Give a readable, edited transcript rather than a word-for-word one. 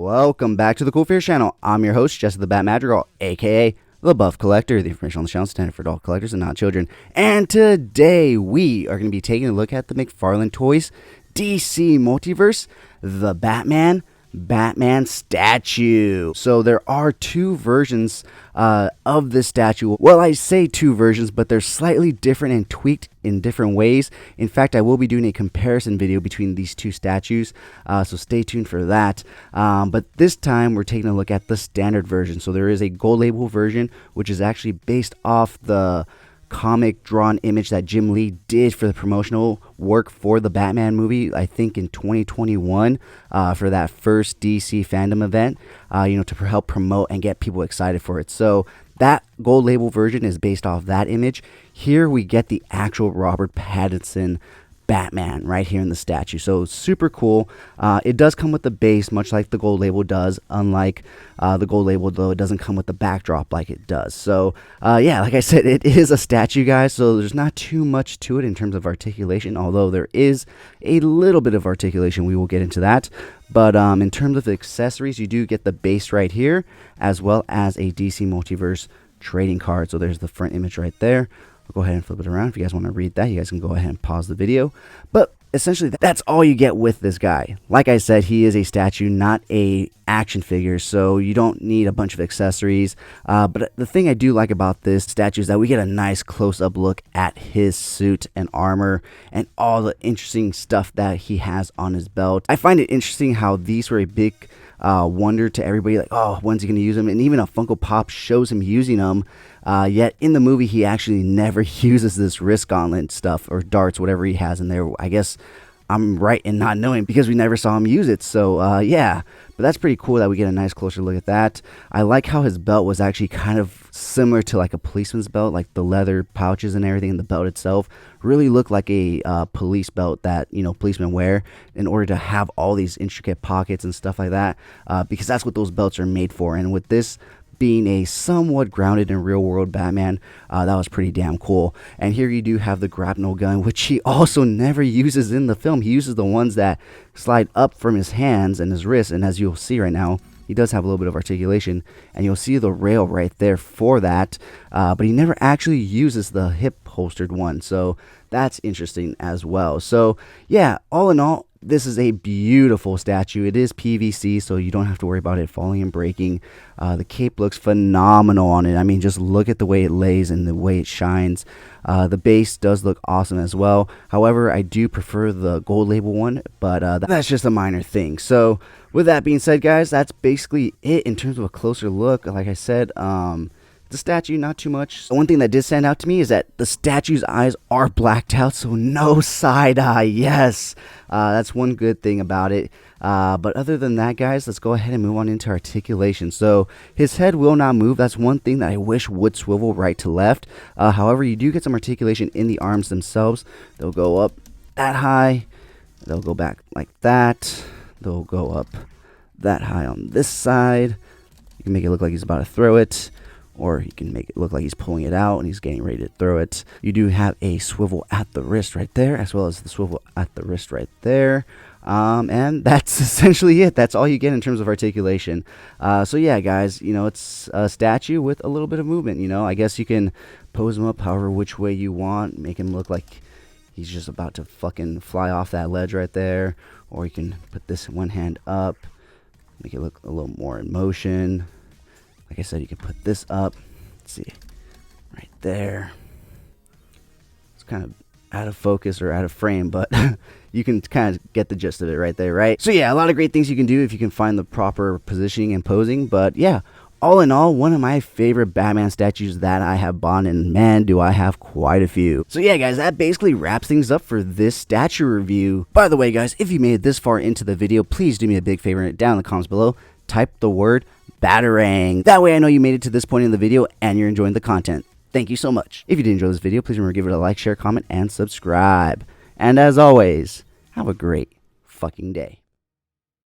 Welcome back to the CoolFigurez channel. I'm your host, Jesse the Bat Madrigal, aka the Buff Collector. The information on the channel is intended for adult collectors and not children. And today we are going to be taking a look at the McFarlane Toys DCMultiverse, the Batman statue. So there are two versions of this statue. Well, I say two versions, but they're slightly different and tweaked in different ways. In fact, I will be doing a comparison video between these two statues, so stay tuned for that. But this time we're taking a look at the standard version. So there is a gold label version, which is actually based off the comic drawn image that Jim Lee did for the promotional work for the Batman movie, I think in 2021, for that first DC fandom event, to help promote and get people excited for it. So that gold label version is based off that image. Here we get the actual Robert Pattinson Batman right here in the statue. So super cool. It does come with the base, much like the gold label does. Unlike the gold label, though, it doesn't come with the backdrop like it does. So yeah, like I said, it is a statue, guys, so there's not too much to it in terms of articulation, although there is a little bit of articulation. We will get into that. But in terms of accessories, you do get the base right here, as well as a DCMultiverse trading card. So there's the front image right there. I'll go ahead and flip it around. If you guys want to read that, you guys can go ahead and pause the video. But essentially, that's all you get with this guy. Like I said, he is a statue, not a action figure, so you don't need a bunch of accessories. But the thing I do like about this statue is that we get a nice close-up look at his suit and armor and all the interesting stuff that he has on his belt. I find it interesting how these were a big wonder to everybody, like, oh, when's he going to use them? And even a Funko Pop shows him using them. Yet in the movie, he actually never uses this wrist gauntlet stuff or darts, whatever he has in there. I guess I'm right in not knowing because we never saw him use it. So yeah, but that's pretty cool that we get a nice closer look at that. I like how his belt was actually kind of similar to like a policeman's belt, like the leather pouches and everything. The belt itself really looked like a police belt that, policemen wear in order to have all these intricate pockets and stuff like that, because that's what those belts are made for. And with this being a somewhat grounded in real world Batman, that was pretty damn cool. And here you do have the grapnel gun, which he also never uses in the film. He uses the ones that slide up from his hands and his wrists, and as you'll see right now, he does have a little bit of articulation, and you'll see the rail right there for that, but he never actually uses the hip holstered one, so that's interesting as well. So yeah, all in all, this is a beautiful statue. It is PVC, so you don't have to worry about it falling and breaking. The cape looks phenomenal on it. I mean, just look at the way it lays and the way it shines. The base does look awesome as well. However, I do prefer the gold label one, but that's just a minor thing. So with that being said, guys, that's basically it in terms of a closer look. Like I said, the statue, not too much. One thing that did stand out to me is that the statue's eyes are blacked out, so no side eye. Yes, that's one good thing about it. But other than that, guys, let's go ahead and move on into articulation. So his head will not move. That's one thing that I wish would swivel right to left. However, you do get some articulation in the arms themselves. They'll go up that high. They'll go back like that. They'll go up that high on this side. You can make it look like he's about to throw it, or you can make it look like he's pulling it out and he's getting ready to throw it. You do have a swivel at the wrist right there, as well as the swivel at the wrist right there. And that's essentially it. That's all you get in terms of articulation. So yeah, guys, it's a statue with a little bit of movement. I guess you can pose him up however which way you want, make him look like he's just about to fucking fly off that ledge right there. Or you can put this one hand up, make it look a little more in motion. Like I said, you can put this up. Let's see, right there. It's kind of out of focus or out of frame, but you can kind of get the gist of it right there, right? So yeah, a lot of great things you can do if you can find the proper positioning and posing. But yeah, all in all, one of my favorite Batman statues that I have bought, and man, do I have quite a few. So yeah, guys, that basically wraps things up for this statue review. By the way, guys, if you made it this far into the video, please do me a big favor down in the comments below. Type the word Batarang. That way I know you made it to this point in the video and you're enjoying the content. Thank you so much. If you did enjoy this video, please remember to give it a like, share, comment, and subscribe. And as always, have a great fucking day.